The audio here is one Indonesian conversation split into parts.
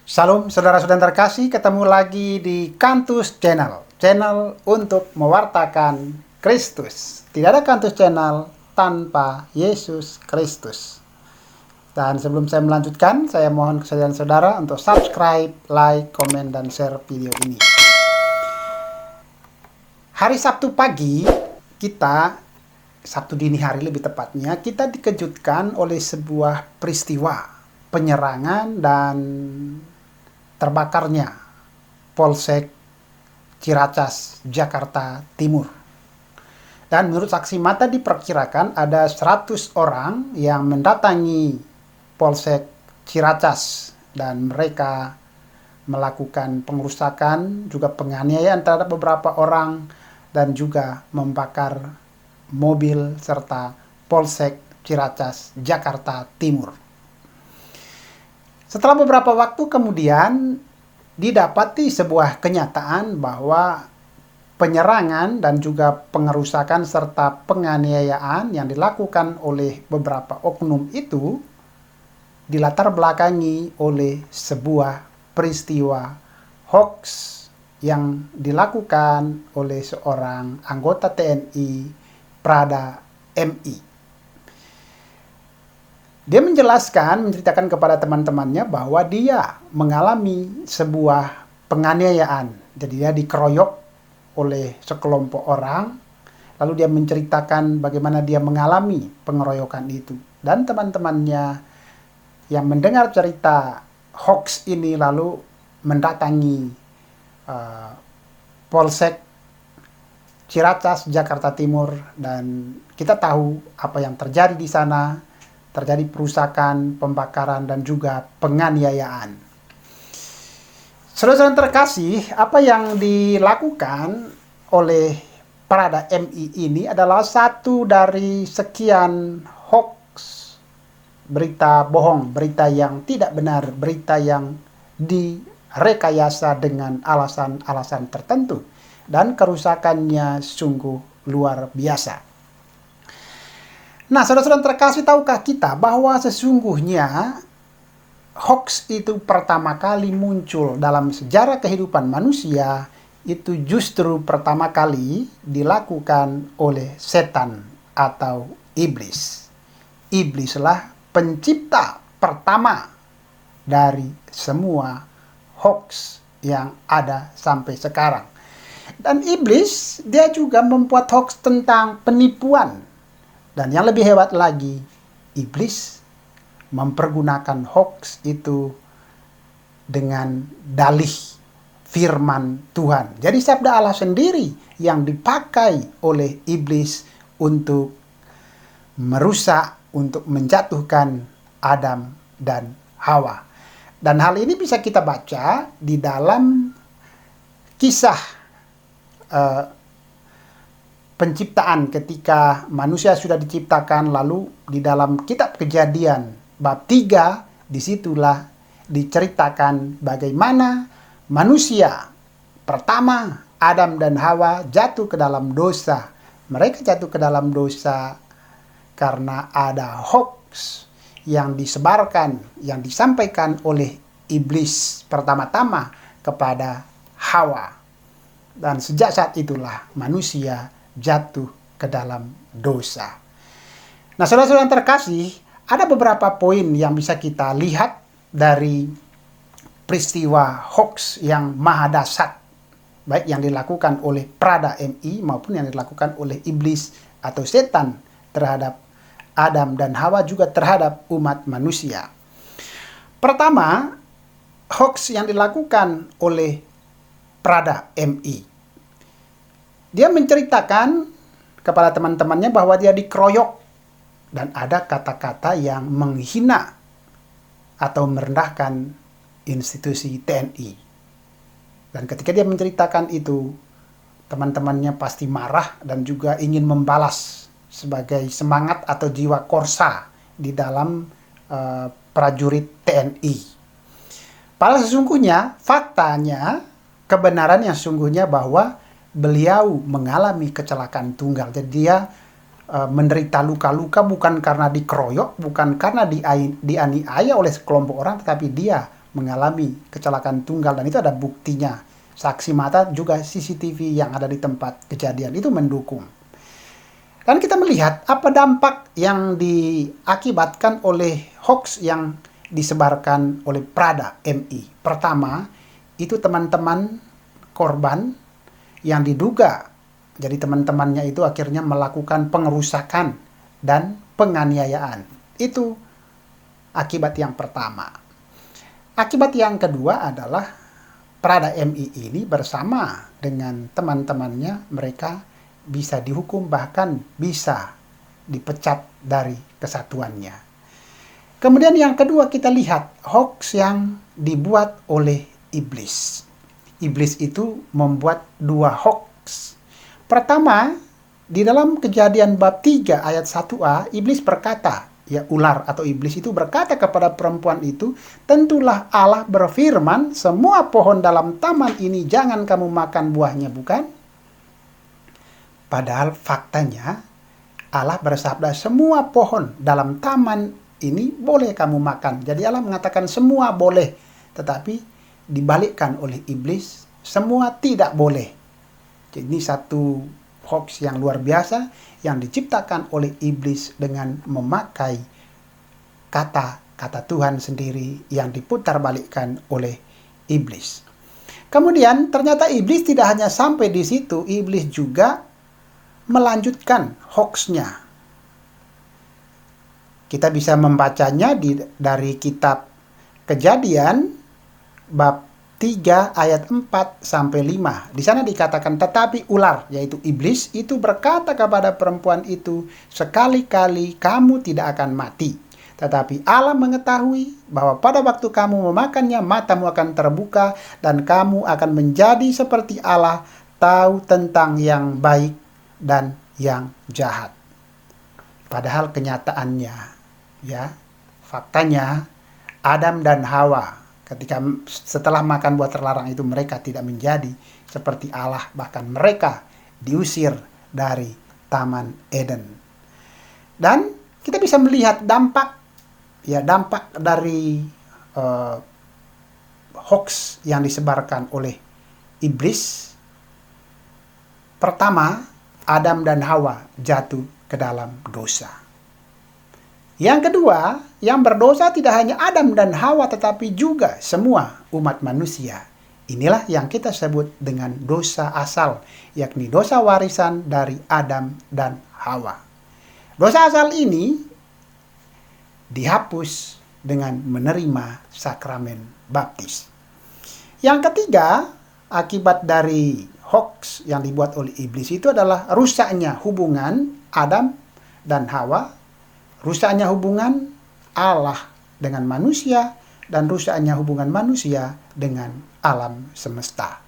Salam saudara-saudara terkasih, ketemu lagi di Kantus Channel. Channel untuk mewartakan Kristus. Tidak ada Kantus Channel tanpa Yesus Kristus. Dan sebelum saya melanjutkan, saya mohon kesediaan saudara untuk subscribe, like, komen, dan share video ini. Hari Sabtu pagi, Sabtu dini hari lebih tepatnya, kita dikejutkan oleh sebuah peristiwa penyerangan dan terbakarnya Polsek Ciracas, Jakarta Timur. Dan menurut saksi mata diperkirakan ada 100 orang yang mendatangi Polsek Ciracas dan mereka melakukan pengerusakan, juga penganiayaan terhadap beberapa orang dan juga membakar mobil serta Polsek Ciracas, Jakarta Timur. Setelah beberapa waktu kemudian didapati sebuah kenyataan bahwa penyerangan dan juga pengerusakan serta penganiayaan yang dilakukan oleh beberapa oknum itu dilatar belakangi oleh sebuah peristiwa hoax yang dilakukan oleh seorang anggota TNI Prada MI. Dia menceritakan kepada teman-temannya bahwa dia mengalami sebuah penganiayaan. Jadi dia dikeroyok oleh sekelompok orang, lalu dia menceritakan bagaimana dia mengalami pengeroyokan itu. Dan teman-temannya yang mendengar cerita hoax ini lalu mendatangi Polsek Ciracas, Jakarta Timur, dan kita tahu apa yang terjadi di sana. Terjadi perusakan, pembakaran, dan juga penganiayaan. Saudara-saudara terkasih, apa yang dilakukan oleh Prada MI ini adalah satu dari sekian hoax, berita bohong, berita yang tidak benar, berita yang direkayasa dengan alasan-alasan tertentu. Dan kerusakannya sungguh luar biasa. Nah, saudara-saudara terkasih, tahukah kita bahwa sesungguhnya hoax itu pertama kali muncul dalam sejarah kehidupan manusia itu justru pertama kali dilakukan oleh setan atau iblis. Iblislah pencipta pertama dari semua hoax yang ada sampai sekarang. Dan iblis dia juga membuat hoax tentang penipuan. Dan yang lebih hebat lagi, iblis mempergunakan hoax itu dengan dalih firman Tuhan. Jadi sabda Allah sendiri yang dipakai oleh iblis untuk merusak, untuk menjatuhkan Adam dan Hawa. Dan hal ini bisa kita baca di dalam kisah penciptaan ketika manusia sudah diciptakan, lalu di dalam kitab Kejadian bab 3 disitulah diceritakan bagaimana manusia pertama Adam dan Hawa jatuh ke dalam dosa. Mereka jatuh ke dalam dosa karena ada hoax yang disebarkan, yang disampaikan oleh iblis pertama-tama kepada Hawa. Dan sejak saat itulah manusia jatuh ke dalam dosa. Nah, saudara-saudara yang terkasih, ada beberapa poin yang bisa kita lihat dari peristiwa hoax yang maha dahsyat, baik yang dilakukan oleh Prada MI maupun yang dilakukan oleh iblis atau setan terhadap Adam dan Hawa, juga terhadap umat manusia. Pertama, hoax yang dilakukan oleh Prada MI. Dia menceritakan kepada teman-temannya bahwa dia dikeroyok dan ada kata-kata yang menghina atau merendahkan institusi TNI. Dan ketika dia menceritakan itu, teman-temannya pasti marah dan juga ingin membalas sebagai semangat atau jiwa korsa di dalam prajurit TNI. Padahal sesungguhnya, faktanya, kebenaran yang sesungguhnya bahwa beliau mengalami kecelakaan tunggal. Jadi dia menderita luka-luka bukan karena dikeroyok, bukan karena dianiaya oleh sekelompok orang, tetapi dia mengalami kecelakaan tunggal, dan itu ada buktinya. Saksi mata juga CCTV yang ada di tempat kejadian itu mendukung. Dan kita melihat apa dampak yang diakibatkan oleh hoax yang disebarkan oleh Prada MI. Pertama, itu teman-teman korban yang diduga jadi teman-temannya itu akhirnya melakukan pengerusakan dan penganiayaan. Itu akibat yang pertama. Akibat yang kedua adalah Prada MI ini bersama dengan teman-temannya, mereka bisa dihukum, bahkan bisa dipecat dari kesatuannya. Kemudian yang kedua, kita lihat hoax yang dibuat oleh iblis. Iblis itu membuat dua hoax. Pertama, di dalam Kejadian bab 3 ayat 1a, iblis berkata, ya ular atau iblis itu berkata kepada perempuan itu, tentulah Allah berfirman, semua pohon dalam taman ini jangan kamu makan buahnya, bukan? Padahal faktanya, Allah bersabda semua pohon dalam taman ini boleh kamu makan. Jadi Allah mengatakan semua boleh, tetapi dibalikkan oleh iblis, semua tidak boleh. Jadi ini satu hoax yang luar biasa yang diciptakan oleh iblis dengan memakai kata-kata Tuhan sendiri yang diputarbalikkan oleh iblis. Kemudian ternyata iblis tidak hanya sampai di situ, iblis juga melanjutkan hoaxnya. Kita bisa membacanya dari kitab Kejadian bab 3 ayat 4 sampai 5. Di sana dikatakan, tetapi ular, yaitu iblis, itu berkata kepada perempuan itu, sekali-kali kamu tidak akan mati. Tetapi Allah mengetahui bahwa pada waktu kamu memakannya, matamu akan terbuka dan kamu akan menjadi seperti Allah, tahu tentang yang baik dan yang jahat. Padahal kenyataannya, ya, faktanya Adam dan Hawa ketika setelah makan buah terlarang itu, mereka tidak menjadi seperti Allah, bahkan mereka diusir dari Taman Eden. Dan kita bisa melihat dampak dari hoax yang disebarkan oleh iblis. Pertama, Adam dan Hawa jatuh ke dalam dosa. Yang kedua, yang berdosa tidak hanya Adam dan Hawa, tetapi juga semua umat manusia. Inilah yang kita sebut dengan dosa asal, yakni dosa warisan dari Adam dan Hawa. Dosa asal ini dihapus dengan menerima sakramen baptis. Yang ketiga, akibat dari hoax yang dibuat oleh iblis itu adalah rusaknya hubungan Adam dan Hawa, rusaknya hubungan Allah dengan manusia, dan rusaknya hubungan manusia dengan alam semesta.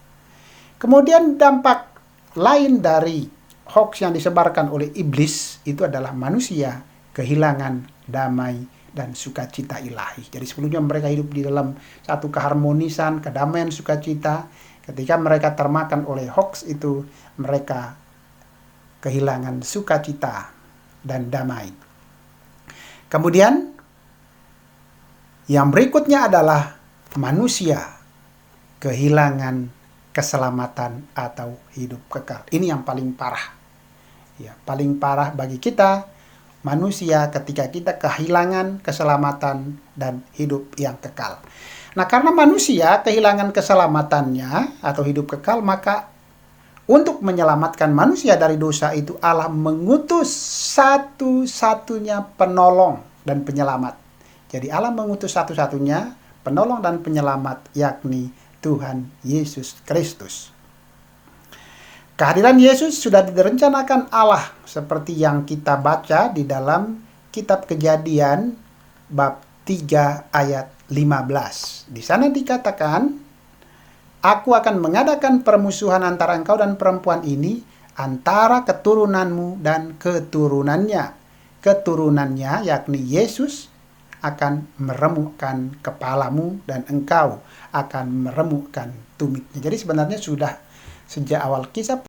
Kemudian dampak lain dari hoax yang disebarkan oleh iblis itu adalah manusia kehilangan damai dan sukacita ilahi. Jadi sebelumnya mereka hidup di dalam satu keharmonisan, kedamaian, sukacita. Ketika mereka termakan oleh hoax itu, mereka kehilangan sukacita dan damai. Kemudian yang berikutnya adalah manusia kehilangan keselamatan atau hidup kekal. Ini yang paling parah. Ya, paling parah bagi kita manusia ketika kita kehilangan keselamatan dan hidup yang kekal. Nah, karena manusia kehilangan keselamatannya atau hidup kekal, maka untuk menyelamatkan manusia dari dosa itu, Allah mengutus satu-satunya penolong dan penyelamat. Jadi Allah mengutus satu-satunya penolong dan penyelamat, yakni Tuhan Yesus Kristus. Kehadiran Yesus sudah direncanakan Allah seperti yang kita baca di dalam kitab Kejadian bab 3 ayat 15. Di sana dikatakan, Aku akan mengadakan permusuhan antara engkau dan perempuan ini, antara keturunanmu dan keturunannya. Keturunannya, yakni Yesus, akan meremukkan kepalamu dan engkau akan meremukkan tumitnya. Jadi sebenarnya sudah sejak awal kisah